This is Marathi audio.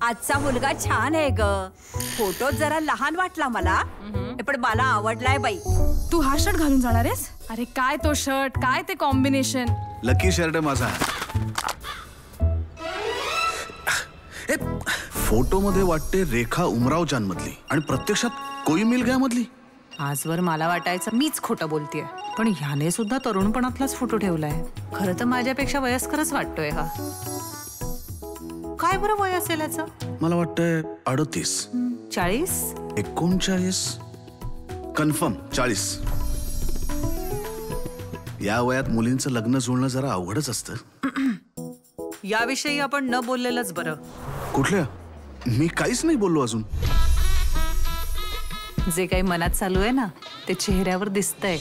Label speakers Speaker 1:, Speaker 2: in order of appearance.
Speaker 1: आजचा मुलगा छान आहे ग. फोटो जरा लहान वाटला मला, पण मला आवडलाय बाई.
Speaker 2: तू हा शर्ट घालून जाणार आहेस? अरे काय तो शर्ट, काय ते कॉम्बिनेशन.
Speaker 3: लकी शर्ट माझा. फोटो मध्ये वाटते रेखा उमरावजान मधली आणि प्रत्यक्षात कोई मिल गया मधली.
Speaker 4: आजवर मला वाटायचं मीच खोटं बोलतेय, पण ह्याने सुद्धा तरुणपणातलाच फोटो ठेवलाय. खरं तर माझ्यापेक्षा वयस्करच वाटतोय हा. काय बरं वय असेल याचं?
Speaker 3: मला वाटतंय 38,
Speaker 4: 40,
Speaker 3: 39, कन्फर्म 40. या वयात मुलींचं लग्न जुळणं जरा अवघडच असतं.
Speaker 4: याविषयी आपण न बोललेलंच बरं.
Speaker 3: कुठल्या? मी काहीच नाही बोललो अजून.
Speaker 4: जे काही मनात चालू आहे ना ते चेहऱ्यावर दिसतंय.